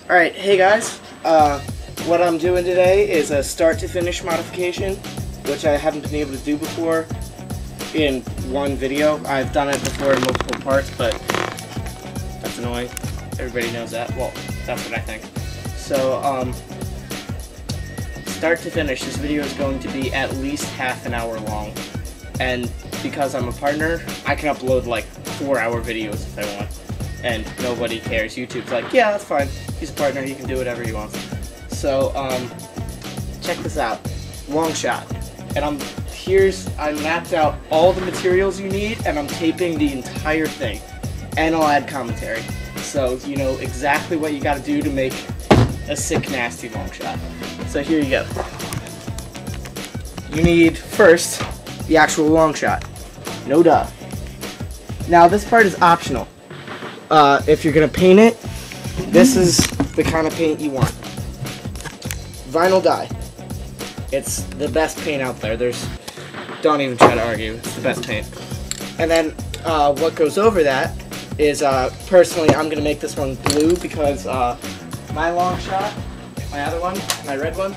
Alright, hey guys, what I'm doing today is a start to finish modification, which I haven't been able to do before in one video. I've done it before in multiple parts, but that's annoying. Everybody knows that. Well, that's what I think. So, start to finish, this video is going to be at least half an hour long. And because I'm a partner, I can upload like 4-hour videos if I want. And nobody cares. YouTube's like, yeah, that's fine. He's a partner, he can do whatever he wants. So, check this out. Longshot. And I mapped out all the materials you need, and I'm taping the entire thing. And I'll add commentary. So, you know exactly what you gotta do to make a sick, nasty Longshot. So here you go. You need, first, the actual Longshot. No duh. Now, this part is optional. If you're gonna paint it, this is the kind of paint you want. Vinyl dye. It's the best paint out there. Don't even try to argue. It's the best paint. And then what goes over that is, personally, I'm gonna make this one blue because my Longshot, my other one, my red one,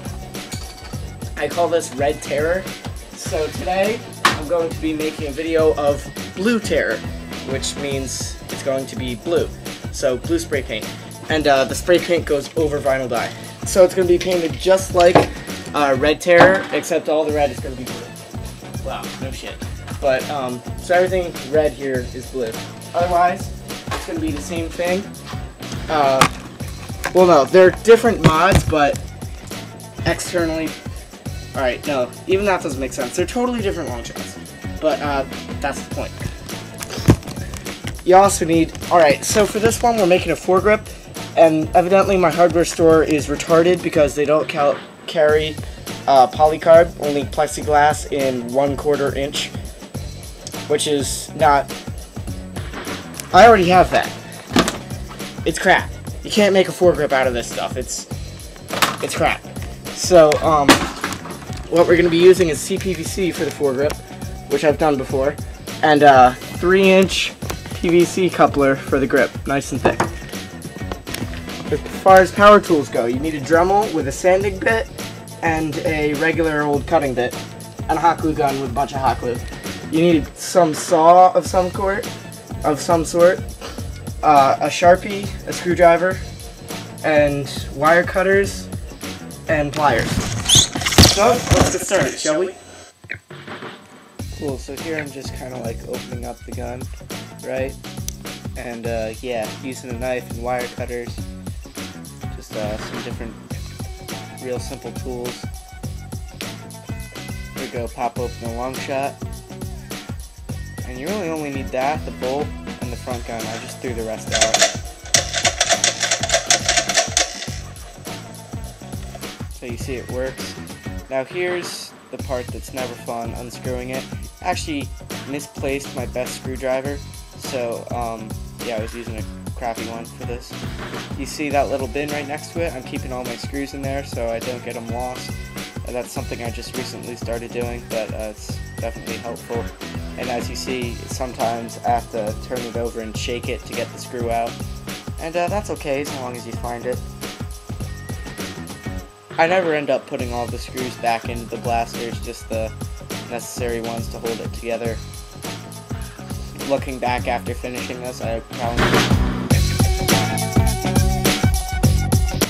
I call this Red Terror. So today, I'm going to be making a video of Blue Terror, which means it's going to be blue. So blue spray paint. And the spray paint goes over vinyl dye. So it's going to be painted just like Red Terror, except all the red is going to be blue. Wow, no shit. But, so everything red here is blue. Otherwise, it's going to be the same thing. Well, no, they're different mods, but externally, alright, no, even that doesn't make sense. They're totally different long shots. But, that's the point. You also need, alright, so for this one we're making a foregrip, and evidently my hardware store is retarded because they don't carry polycarb, only plexiglass in 1/4 inch, which is not, I already have that. It's crap. You can't make a foregrip out of this stuff. It's crap. So, what we're going to be using is CPVC for the foregrip, which I've done before, and 3-inch PVC coupler for the grip, nice and thick. As far as power tools go, you need a Dremel with a sanding bit and a regular old cutting bit, and a hot glue gun with a bunch of hot glue. You need some saw of some sort, a Sharpie, a screwdriver, and wire cutters, and pliers. So, let's get started, shall we? Cool, so here I'm just kind of like opening up the gun, right? And yeah, using a knife and wire cutters, just some different real simple tools. Here we go, pop open the Longshot. And you really only need that, the bolt, and the front gun. I just threw the rest out. So you see it works. Now here's the part that's never fun, unscrewing it. Actually misplaced my best screwdriver, so yeah, I was using a crappy one for this. You see that little bin right next to it? I'm keeping all my screws in there so I don't get them lost. That's something I just recently started doing, but it's definitely helpful. And as you see, sometimes I have to turn it over and shake it to get the screw out. And that's okay as long as you find it. I never end up putting all the screws back into the blasters, just the necessary ones to hold it together. Looking back after finishing this, I probably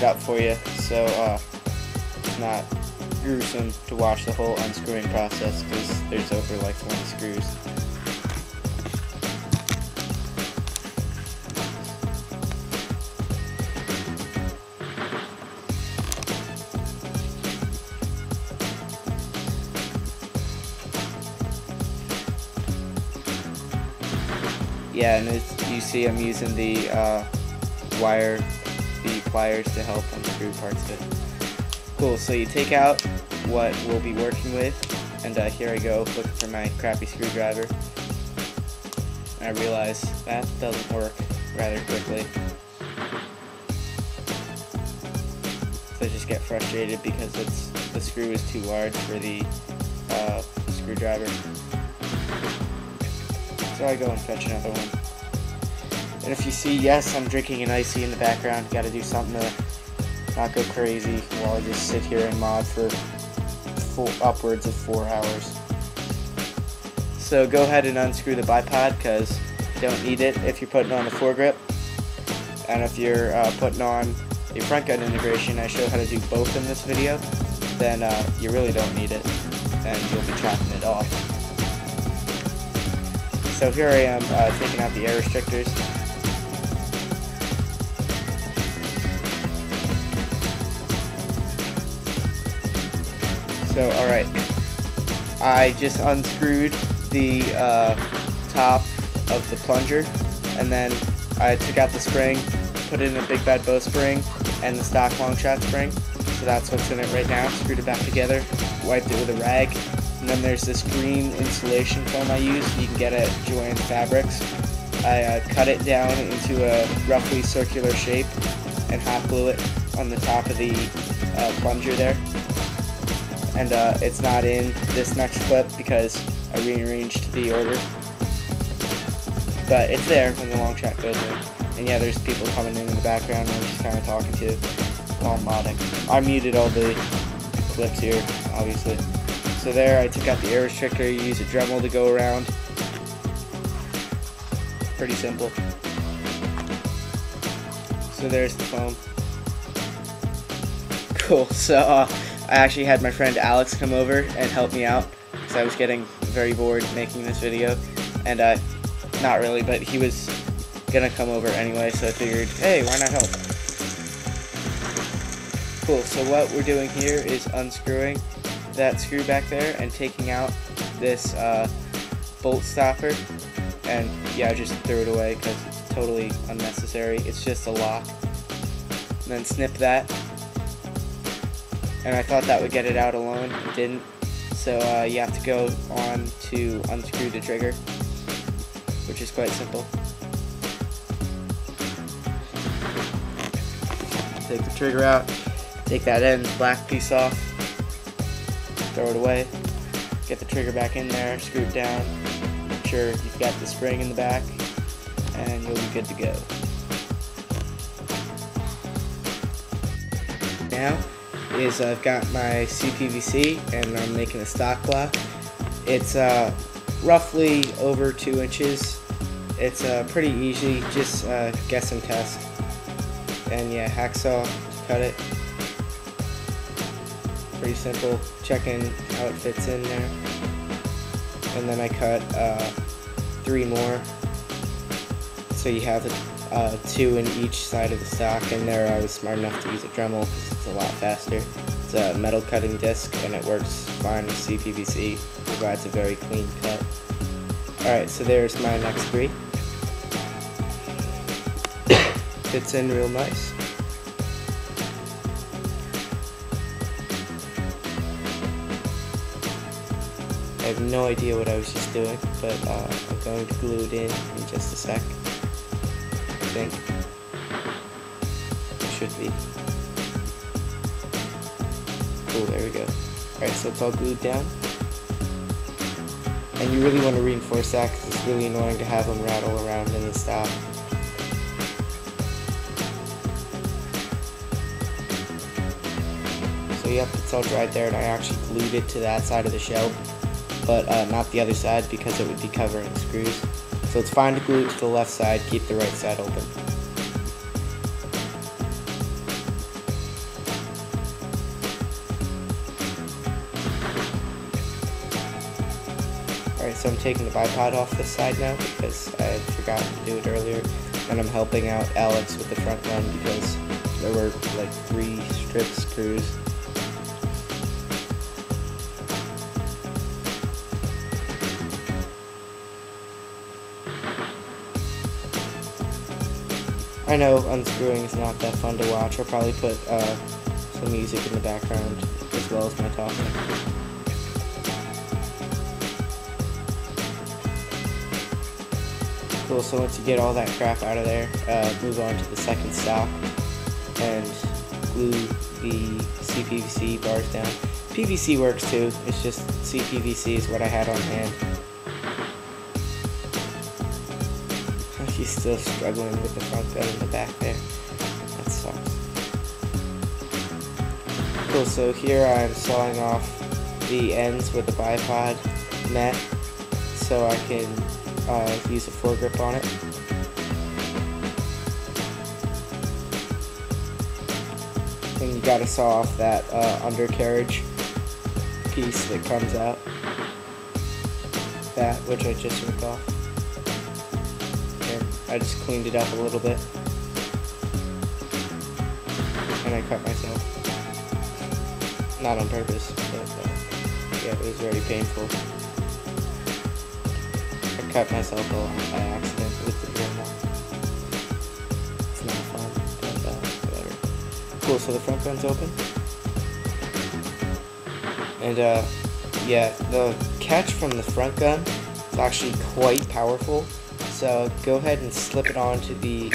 up for you, so it's not gruesome to watch the whole unscrewing process because there's over like 20 screws. Yeah, and as you see, I'm using the pliers to help unscrew parts of it. Cool, so you take out what we'll be working with, and here I go looking for my crappy screwdriver. And I realize that doesn't work rather quickly. So I just get frustrated because the screw is too large for the screwdriver. So I go and fetch another one. And if you see, yes, I'm drinking an icy in the background. Got to do something to not go crazy while I just sit here and mod for upwards of 4 hours. So go ahead and unscrew the bipod because you don't need it if you're putting on the foregrip. And if you're putting on a front gun integration, I show how to do both in this video, then you really don't need it and you'll be chopping it off. So here I am taking out the air restrictors. So alright, I just unscrewed the top of the plunger, and then I took out the spring, put in a big bad bow spring and the stock Longshot spring. So that's what's in it right now. Screwed it back together, wiped it with a rag, and then there's this green insulation foam I use. You can get it at Joann Fabrics. I cut it down into a roughly circular shape and hot glue it on the top of the plunger there. And it's not in this next clip because I rearranged the order. But it's there when the Longshot goes in. And yeah, there's people coming in the background I'm just kind of talking to while I'm modding. I muted all the clips here, obviously. So there, I took out the air restrictor, you use a Dremel to go around. Pretty simple. So there's the foam. Cool, so I actually had my friend Alex come over and help me out because I was getting very bored making this video, and not really, but he was gonna come over anyway, so I figured, hey, why not help? Cool, so what we're doing here is unscrewing that screw back there and taking out this bolt stopper, and yeah, I just threw it away because it's totally unnecessary. It's just a lock. And then snip that. And I thought that would get it out alone. It didn't. So you have to go on to unscrew the trigger, which is quite simple. Take the trigger out, take that end black piece off, throw it away, get the trigger back in there, screw it down, make sure you've got the spring in the back, and you'll be good to go. Now is I've got my CPVC and I'm making a stock block. It's roughly over 2 inches. It's pretty easy, just guess and test. And yeah, hacksaw to cut it. Pretty simple, checking how it fits in there. And then I cut 3 more. So you have 2 in each side of the stock, and there I was smart enough to use a Dremel because it's a lot faster. It's a metal cutting disc and it works fine with CPVC, provides a very clean cut. Alright, so there's my next 3. Fits in real nice. I have no idea what I was just doing, but I'm going to glue it in just a sec. I think. It should be. Cool, there we go. Alright, so it's all glued down. And you really want to reinforce that because it's really annoying to have them rattle around in the stock. So yep, it's all dried there, and I actually glued it to that side of the shell, but not the other side because it would be covering screws. So it's fine to glue it to the left side, keep the right side open. Alright, so I'm taking the bipod off this side now because I had forgotten to do it earlier, and I'm helping out Alex with the front one because there were like 3 strip screws. I know unscrewing is not that fun to watch. I'll probably put some music in the background as well as my talking. Cool, so once you get all that crap out of there, move on to the second stock and glue the CPVC bars down. PVC works too, it's just CPVC is what I had on hand. He's still struggling with the front gun in the back there. That sucks. Cool, so here I'm sawing off the ends with the bipod net so I can use a foregrip on it. And you gotta saw off that undercarriage piece that comes out. That, which I just ripped off. And I just cleaned it up a little bit. And I cut myself. Not on purpose, but yeah, it was very painful. I cut myself a lot by accident with the drill. It's not fun, but whatever. Cool, so the front gun's open. And yeah, the catch from the front gun is actually quite powerful. So go ahead and slip it onto the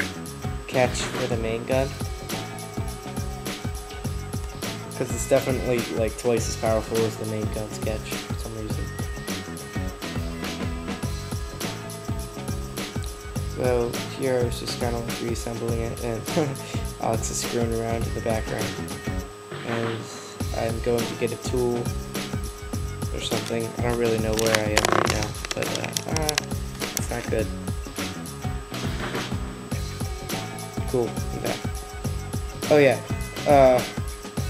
catch for the main gun. Because it's definitely like twice as powerful as the main gun's catch for some reason. So here I was just kind of like reassembling it, and Alex is screwing around in the background. And I'm going to get a tool or something. I don't really know where I am right now, but it's not good. Cool, I'm back. Oh yeah,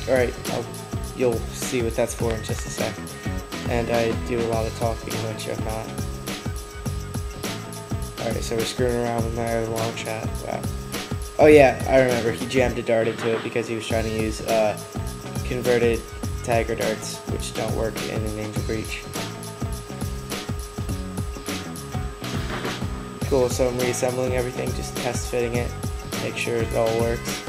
alright, you'll see what that's for in just a sec. And I do a lot of talking, which I'm not. Alright, so we're screwing around with my Longshot. Wow. Oh yeah, I remember, he jammed a dart into it because he was trying to use converted Tiger darts, which don't work in an Angel Breach. Cool, so I'm reassembling everything, just test fitting it, make sure it all works.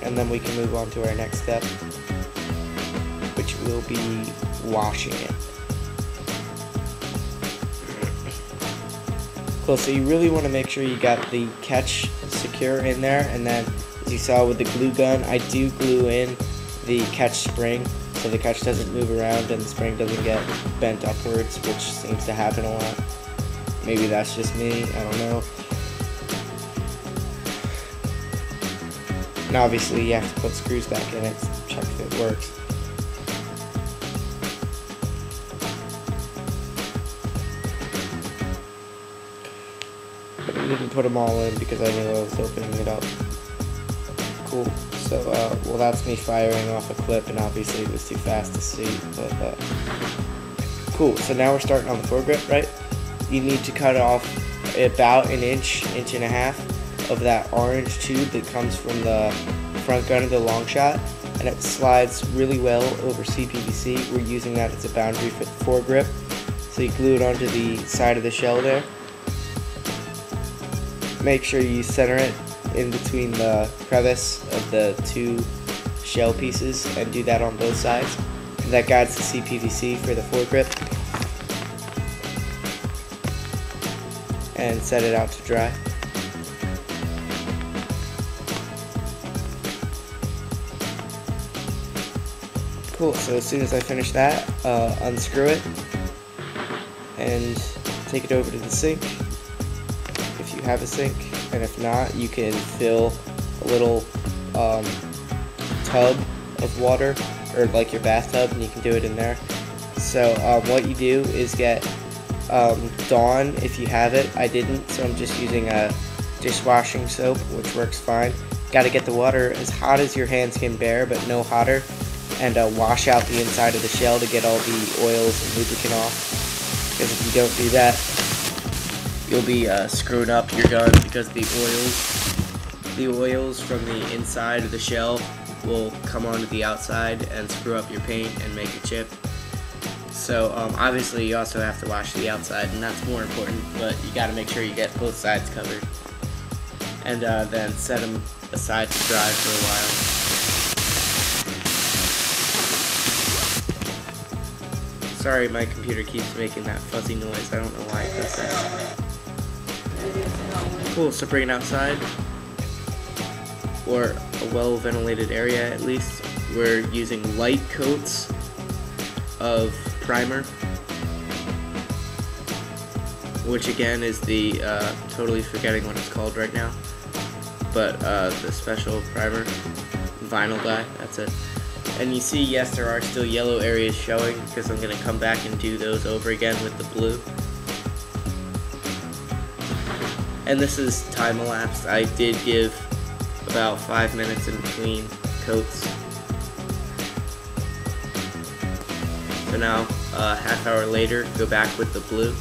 And then we can move on to our next step, which will be washing it. Cool, so you really want to make sure you got the catch secure in there, and then as you saw with the glue gun, I do glue in the catch spring so the catch doesn't move around and the spring doesn't get bent upwards, which seems to happen a lot. Maybe that's just me, I don't know. And obviously you have to put screws back in it to check if it works. But I didn't put them all in because I knew I was opening it up. Cool. So, well, that's me firing off a clip, and obviously it was too fast to see, but cool. So now we're starting on the foregrip, right? You need to cut off about an inch and a half of that orange tube that comes from the front gun of the Longshot, and it slides really well over CPVC. We're using that as a boundary for the foregrip. So you glue it onto the side of the shell there. Make sure you center it in between the crevice of the two shell pieces, and do that on both sides. And that guides the CPVC for the foregrip. And set it out to dry. Cool, so as soon as I finish that, unscrew it and take it over to the sink, if you have a sink, and if not, you can fill a little tub of water, or like your bathtub, and you can do it in there. So what you do is get Dawn, if you have it. I didn't, so I'm just using a dishwashing soap, which works fine. Got to get the water as hot as your hands can bear, but no hotter, and wash out the inside of the shell to get all the oils and lubricant off, because if you don't do that, you'll be screwing up your gun, because the oils from the inside of the shell will come onto the outside and screw up your paint and make it chip. So obviously you also have to wash the outside, and that's more important, but you got to make sure you get both sides covered, and then set them aside to dry for a while. Sorry, my computer keeps making that fuzzy noise. I don't know why it does that. Cool, so bring it outside, or a well-ventilated area at least. We're using light coats of primer, which again is the, totally forgetting what it's called right now, but the special primer vinyl dye, that's it. And you see, yes, there are still yellow areas showing because I'm going to come back and do those over again with the blue. And this is time elapsed. I did give about 5 minutes in between coats. So now, a half hour later, go back with the blue.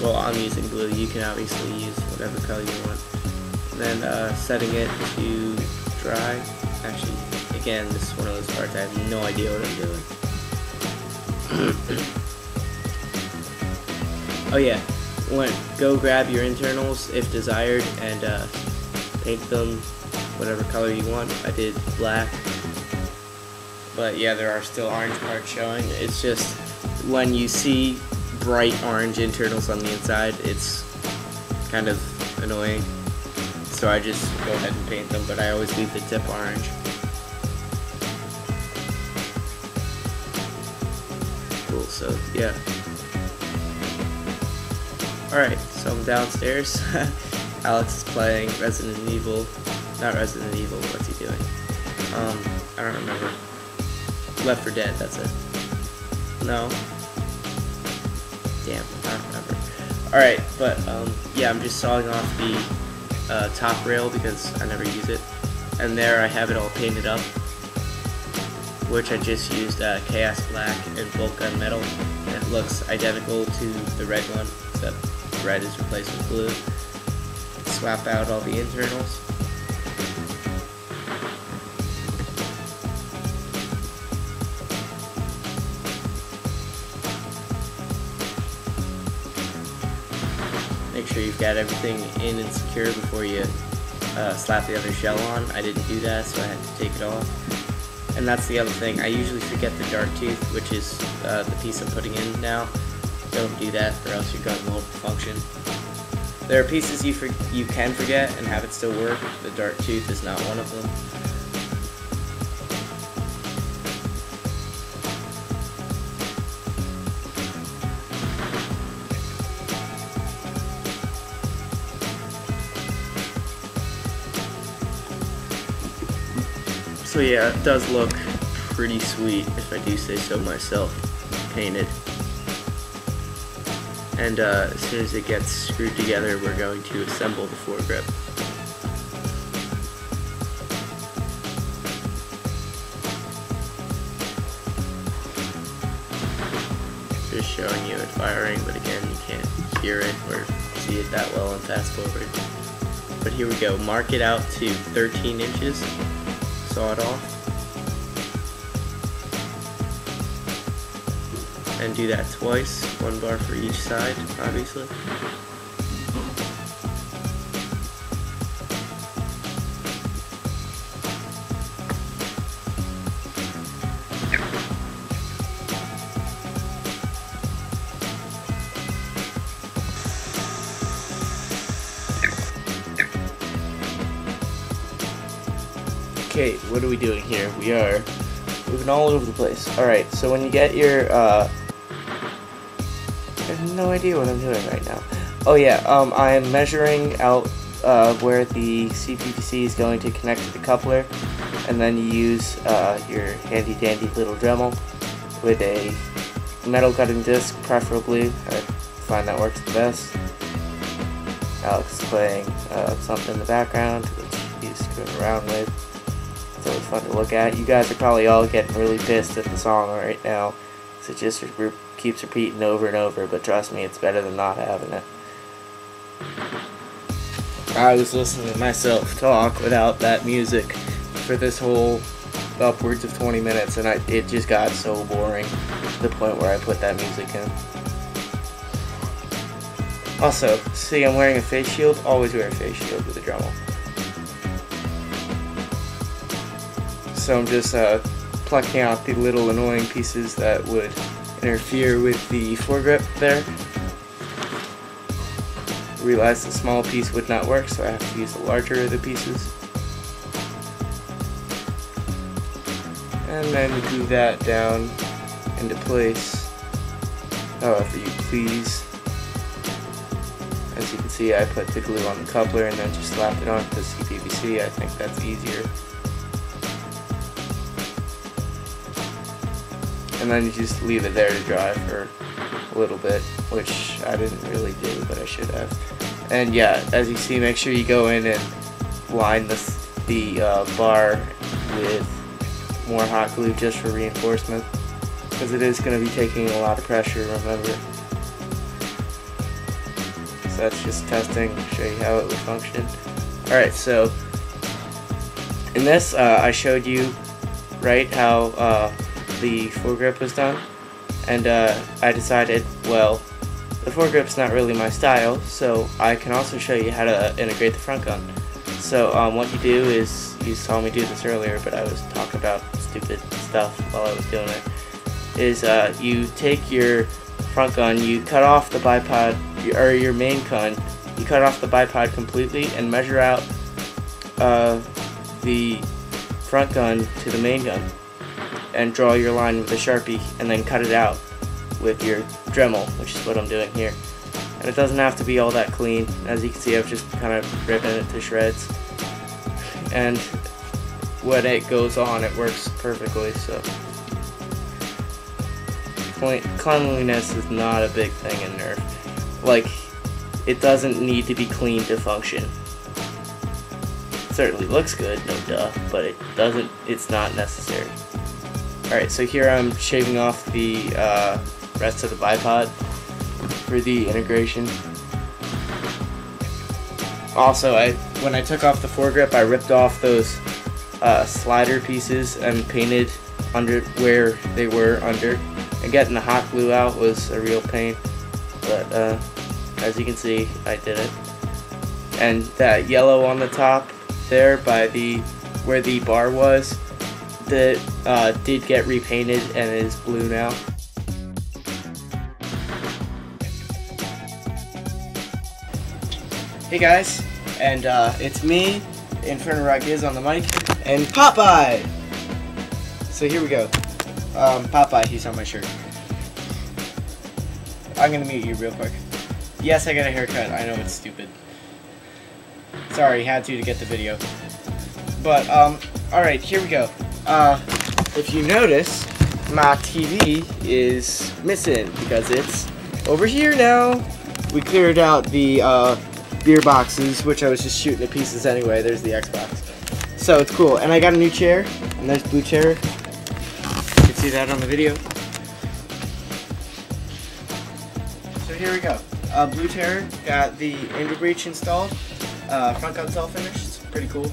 Well, I'm using blue. You can obviously use whatever color you want. And then setting it to dry. Actually, again, this is one of those parts I have no idea what I'm doing. Oh yeah, go grab your internals if desired and paint them whatever color you want. I did black. But yeah, there are still orange parts showing. It's just when you see bright orange internals on the inside, it's kind of annoying. So I just go ahead and paint them, but I always leave the tip orange. Cool, so yeah. Alright, so I'm downstairs. Alex is playing Resident Evil. Not Resident Evil, what's he doing? I don't remember. Left 4 Dead, that's it. No. Damn, I don't remember. Alright, but yeah, I'm just sawing off the top rail because I never use it. And there I have it all painted up, which I just used Chaos Black and Bolt Gun Metal. And it looks identical to the red one, except red is replaced with blue. Swap out all the internals. Make sure you've got everything in and secure before you slap the other shell on. I didn't do that, so I had to take it off. And that's the other thing. I usually forget the dark tooth, which is the piece I'm putting in now. Don't do that, or else your gun won't function. There are pieces you can forget and have it still work. The dark tooth is not one of them. So yeah, it does look pretty sweet, if I do say so myself, painted. And as soon as it gets screwed together, we're going to assemble the foregrip. Just showing you it firing, but again, you can't hear it or see it that well on fast forward. But here we go, mark it out to 13 inches. Saw it off, and do that twice, 1 bar for each side, obviously. Okay, what are we doing here? We are moving all over the place. Alright, so when you get your, I have no idea what I'm doing right now. Oh yeah, I'm measuring out where the CPVC is going to connect to the coupler, and then you use your handy dandy little Dremel with a metal cutting disc, preferably. I find that works the best. Alex is playing something in the background, which he's screwing around with. It's always fun to look at. You guys are probably all getting really pissed at the song right now, so it just keeps repeating over and over, but trust me, it's better than not having it. I was listening to myself talk without that music for this whole upwards of 20 minutes, and it just got so boring to the point where I put that music in. Also, see, I'm wearing a face shield. Always wear a face shield with a Dremel. So I'm just plucking out the little annoying pieces that would interfere with the foregrip there. Realized the small piece would not work, so I have to use the larger of the pieces. And then glue that down into place. for you please. As you can see, I put the glue on the coupler and then just slapped it on to CPVC. I think that's easier. And then you just leave it there to dry for a little bit, which I didn't really do, but I should have. And yeah, as you see, make sure you go in and line the bar with more hot glue just for reinforcement, because it is going to be taking a lot of pressure, remember. So that's just testing, show you how it would function. Alright, so in this I showed you right how the foregrip was done, and I decided, well, the foregrip's not really my style, so I can also show you how to integrate the front gun. So what you do is, you saw me do this earlier, but I was talking about stupid stuff while I was doing it, is you take your front gun, you cut off the bipod, or your main gun, you cut off the bipod completely and measure out the front gun to the main gun, and draw your line with a Sharpie, and then cut it out with your Dremel, which is what I'm doing here. And it doesn't have to be all that clean. As you can see, I've just kind of ripping it to shreds. And when it goes on, it works perfectly, so cleanliness is not a big thing in Nerf. Like, it doesn't need to be clean to function. It certainly looks good, no duh, but it's not necessary. Alright, so here I'm shaving off the rest of the bipod for the integration. Also, when I took off the foregrip, I ripped off those slider pieces and painted under where they were under. And getting the hot glue out was a real pain, but as you can see, I did it. And that yellow on the top there by where the bar was, that did get repainted and is blue now. Hey guys, and it's me, Inferno Rock on the mic, and Popeye! So here we go. Popeye, he's on my shirt. I'm gonna mute you real quick. Yes, I got a haircut. I know it's stupid. Sorry, had to get the video. But, alright, here we go. If you notice, my TV is missing because it's over here now. We cleared out the beer boxes, which I was just shooting to pieces anyway. There's the Xbox. So it's cool. And I got a new chair, a nice blue chair. You can see that on the video. So here we go. Blue chair, got the angle breech installed. Front gun's all finished. It's pretty cool.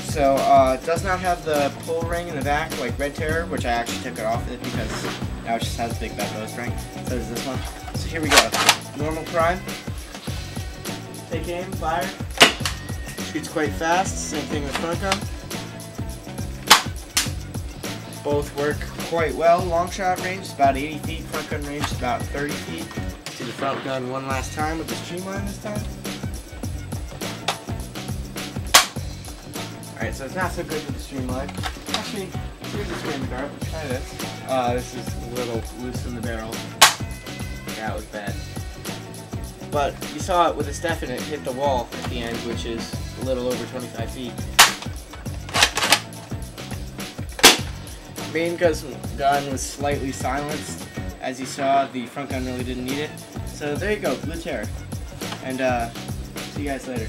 So it does not have the pull ring in the back like Red Terror, which I actually took it off it because now it just has a big bad spring. So does this one. So here we go. Normal prime. Take aim, fire. Shoots quite fast. Same thing with front gun. Both work quite well. Long shot range is about 80 feet. Front gun range is about 30 feet. Do the front gun one last time with the streamline this time. Alright, so it's not so good with the streamline. Actually, here's the stream guard. Let's try this. This is a little loose in the barrel. That was bad. But you saw it with the Steph in it hit the wall at the end, which is a little over 25 feet. Main gun was slightly silenced. As you saw, the front gun really didn't need it. So there you go, Blue Terror. And see you guys later.